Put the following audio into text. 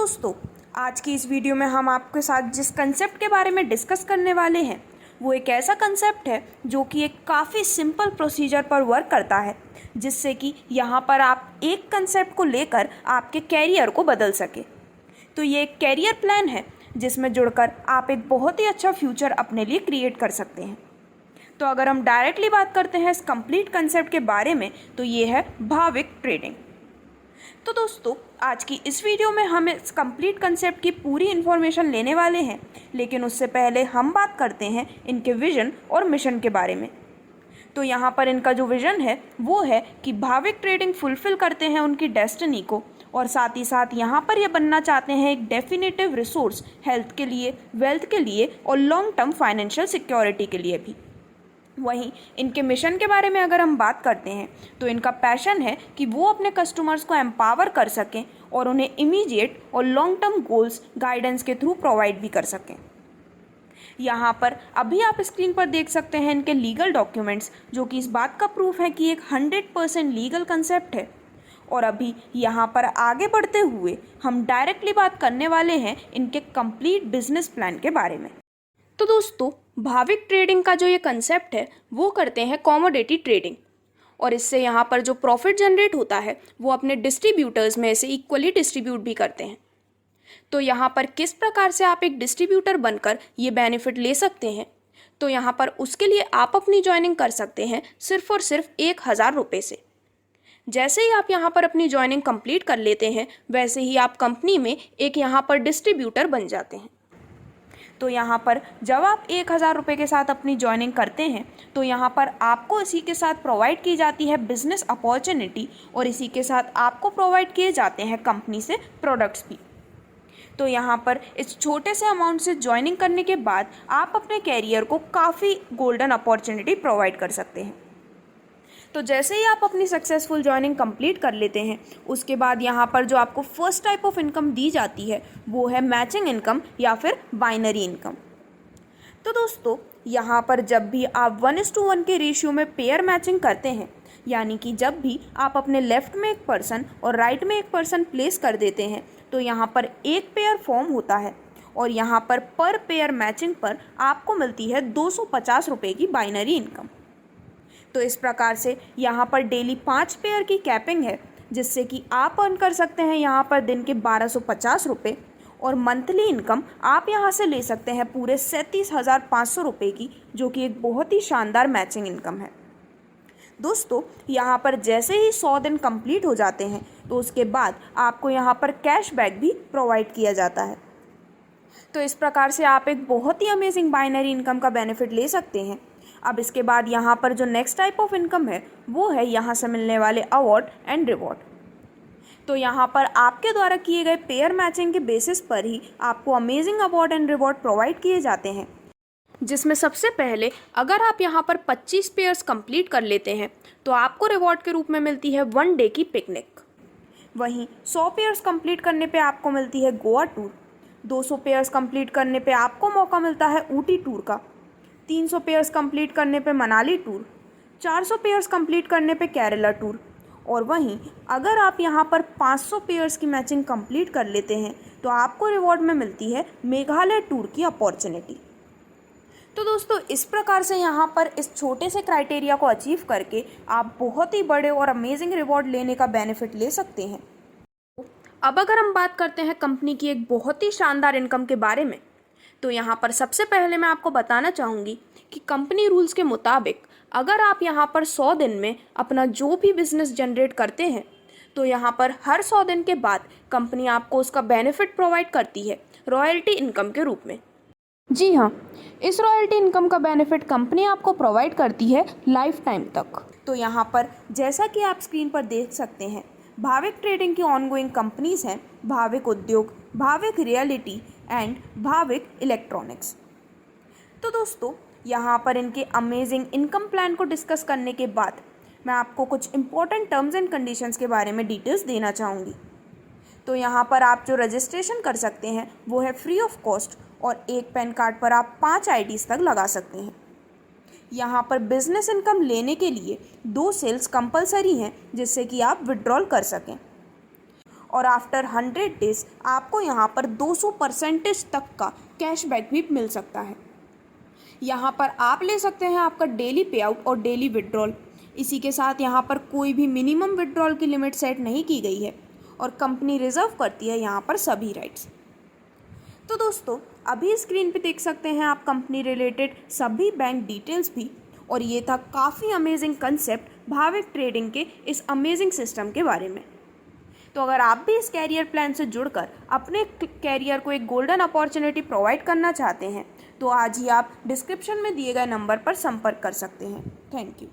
दोस्तों, आज की इस वीडियो में हम आपके साथ जिस कंसेप्ट के बारे में डिस्कस करने वाले हैं वो एक ऐसा कंसेप्ट है जो कि एक काफ़ी सिंपल प्रोसीजर पर वर्क करता है, जिससे कि यहाँ पर आप एक कंसेप्ट को लेकर आपके कैरियर को बदल सके। तो ये एक कैरियर प्लान है जिसमें जुड़कर आप एक बहुत ही अच्छा फ्यूचर अपने लिए क्रिएट कर सकते हैं। तो अगर हम डायरेक्टली बात करते हैं इस कंप्लीट कंसेप्ट के बारे में, तो ये है भाविक ट्रेडिंग। तो दोस्तों, आज की इस वीडियो में हम इस कंप्लीट कंसेप्ट की पूरी इन्फॉर्मेशन लेने वाले हैं, लेकिन उससे पहले हम बात करते हैं इनके विजन और मिशन के बारे में। तो यहाँ पर इनका जो विजन है वो है कि भाविक ट्रेडिंग फुलफिल करते हैं उनकी डेस्टिनी को, और साथ ही साथ यहाँ पर ये बनना चाहते हैं एक डेफिनेटिव रिसोर्स हेल्थ के लिए, वेल्थ के लिए और लॉन्ग टर्म फाइनेंशियल सिक्योरिटी के लिए भी। वहीं इनके मिशन के बारे में अगर हम बात करते हैं तो इनका पैशन है कि वो अपने कस्टमर्स को एम्पावर कर सकें और उन्हें इमीडिएट और लॉन्ग टर्म गोल्स गाइडेंस के थ्रू प्रोवाइड भी कर सकें। यहाँ पर अभी आप स्क्रीन पर देख सकते हैं इनके लीगल डॉक्यूमेंट्स, जो कि इस बात का प्रूफ है कि एक 100% लीगल कंसेप्ट है। और अभी यहाँ पर आगे बढ़ते हुए हम डायरेक्टली बात करने वाले हैं इनके कंप्लीट बिजनेस प्लान के बारे में। तो दोस्तों, भाविक ट्रेडिंग का जो ये कंसेप्ट है वो करते हैं कॉमोडिटी ट्रेडिंग, और इससे यहाँ पर जो प्रॉफिट जनरेट होता है वो अपने डिस्ट्रीब्यूटर्स में से इक्वली डिस्ट्रीब्यूट भी करते हैं। तो यहाँ पर किस प्रकार से आप एक डिस्ट्रीब्यूटर बनकर ये बेनिफिट ले सकते हैं, तो यहाँ पर उसके लिए आप अपनी ज्वाइनिंग कर सकते हैं सिर्फ और सिर्फ 1000 रुपये से। जैसे ही आप यहाँ पर अपनी ज्वाइनिंग कंप्लीट कर लेते हैं, वैसे ही आप कंपनी में एक यहाँ पर डिस्ट्रीब्यूटर बन जाते हैं। तो यहाँ पर जब आप 1000 रुपये के साथ अपनी ज्वाइनिंग करते हैं तो यहाँ पर आपको इसी के साथ प्रोवाइड की जाती है बिजनेस अपॉर्चुनिटी, और इसी के साथ आपको प्रोवाइड किए जाते हैं कंपनी से प्रोडक्ट्स भी। तो यहाँ पर इस छोटे से अमाउंट से ज्वाइनिंग करने के बाद आप अपने कैरियर को काफ़ी गोल्डन अपॉर्चुनिटी प्रोवाइड कर सकते हैं। तो जैसे ही आप अपनी सक्सेसफुल ज्वाइनिंग कंप्लीट कर लेते हैं, उसके बाद यहाँ पर जो आपको फर्स्ट टाइप ऑफ इनकम दी जाती है वो है मैचिंग इनकम या फिर बाइनरी इनकम। तो दोस्तों, यहाँ पर जब भी आप 1:1 के रेशियो में पेयर मैचिंग करते हैं, यानी कि जब भी आप अपने लेफ्ट में एक पर्सन और राइट में एक पर्सन प्लेस कर देते हैं, तो यहाँ पर एक पेयर फॉर्म होता है, और यहाँ पर पेयर मैचिंग पर आपको मिलती है 250 रुपये की बाइनरी इनकम। तो इस प्रकार से यहाँ पर डेली 5 पेयर की कैपिंग है, जिससे कि आप अर्न कर सकते हैं यहाँ पर दिन के 1250 रुपये, और मंथली इनकम आप यहाँ से ले सकते हैं पूरे 37,500 रुपये की, जो कि एक बहुत ही शानदार मैचिंग इनकम है। दोस्तों, यहाँ पर जैसे ही 100 दिन कंप्लीट हो जाते हैं तो उसके बाद आपको यहाँ पर कैशबैक भी प्रोवाइड किया जाता है। तो इस प्रकार से आप एक बहुत ही अमेजिंग बाइनरी इनकम का बेनिफिट ले सकते हैं। अब इसके बाद यहाँ पर जो नेक्स्ट टाइप ऑफ इनकम है वो है यहाँ से मिलने वाले अवार्ड एंड रिवॉर्ड। तो यहाँ पर आपके द्वारा किए गए पेयर मैचिंग के बेसिस पर ही आपको amazing award and reward provide किए जाते हैं, जिसमें सबसे पहले अगर आप यहाँ पर 25 पेयर्स कंप्लीट कर लेते हैं तो आपको रिवॉर्ड के रूप में मिलती है 1 डे की पिकनिक। वहीं 100 पेयर्स कंप्लीट करने पे आपको मिलती है गोवा टूर, 200 पेयर्स कंप्लीट करने पे आपको मौका मिलता है ऊटी टूर का, 300 पेयर्स कंप्लीट करने पे मनाली टूर, 400 पेयर्स कंप्लीट करने पे केरला टूर, और वहीं अगर आप यहाँ पर 500 पेयर्स की मैचिंग कंप्लीट कर लेते हैं तो आपको रिवॉर्ड में मिलती है मेघालय टूर की अपॉर्चुनिटी। तो दोस्तों, इस प्रकार से यहाँ पर इस छोटे से क्राइटेरिया को अचीव करके आप बहुत ही बड़े और अमेजिंग रिवॉर्ड लेने का बेनिफिट ले सकते हैं। अब अगर हम बात करते हैं कंपनी की एक बहुत ही शानदार इनकम के बारे में, तो यहाँ पर सबसे पहले मैं आपको बताना चाहूँगी कि कंपनी रूल्स के मुताबिक अगर आप यहाँ पर 100 दिन में अपना जो भी बिजनेस जनरेट करते हैं, तो यहाँ पर हर 100 दिन के बाद कंपनी आपको उसका बेनिफिट प्रोवाइड करती है रॉयल्टी इनकम के रूप में। जी हाँ, इस रॉयल्टी इनकम का बेनिफिट कंपनी आपको प्रोवाइड करती है लाइफ टाइम तक। तो यहाँ पर जैसा कि आप स्क्रीन पर देख सकते हैं, भाविक ट्रेडिंग की ऑनगोइंग कंपनीज हैं भाविक उद्योग, Bhavik reality and Bhavik electronics. तो दोस्तों, यहाँ पर इनके अमेजिंग इनकम प्लान को डिस्कस करने के बाद मैं आपको कुछ इंपॉर्टेंट टर्म्स एंड कंडीशंस के बारे में डिटेल्स देना चाहूँगी। तो यहाँ पर आप जो रजिस्ट्रेशन कर सकते हैं वो है फ्री ऑफ कॉस्ट, और एक पैन कार्ड पर आप 5 IDs तक लगा सकते हैं। यहाँ पर बिजनेस इनकम लेने के लिए 2 सेल्स कंपलसरी हैं, जिससे कि आप विड्रॉल कर सकें। और आफ्टर 100 डेज आपको यहाँ पर 200% तक का कैशबैक भी मिल सकता है। यहाँ पर आप ले सकते हैं आपका डेली पे आउट और डेली विड्रॉल। इसी के साथ यहाँ पर कोई भी मिनिमम विड्रॉल की लिमिट सेट नहीं की गई है और कंपनी रिजर्व करती है यहाँ पर सभी राइट्स। तो दोस्तों अभी स्क्रीन पे देख सकते हैं आप कंपनी रिलेटेड सभी बैंक डिटेल्स भी, और ये था काफ़ी अमेजिंग कंसेप्ट भाविक ट्रेडिंग के इस अमेजिंग सिस्टम के बारे में। तो अगर आप भी इस कैरियर प्लान से जुड़कर अपने कैरियर को एक गोल्डन अपॉर्चुनिटी प्रोवाइड करना चाहते हैं तो आज ही आप डिस्क्रिप्शन में दिए गए नंबर पर संपर्क कर सकते हैं। Thank you.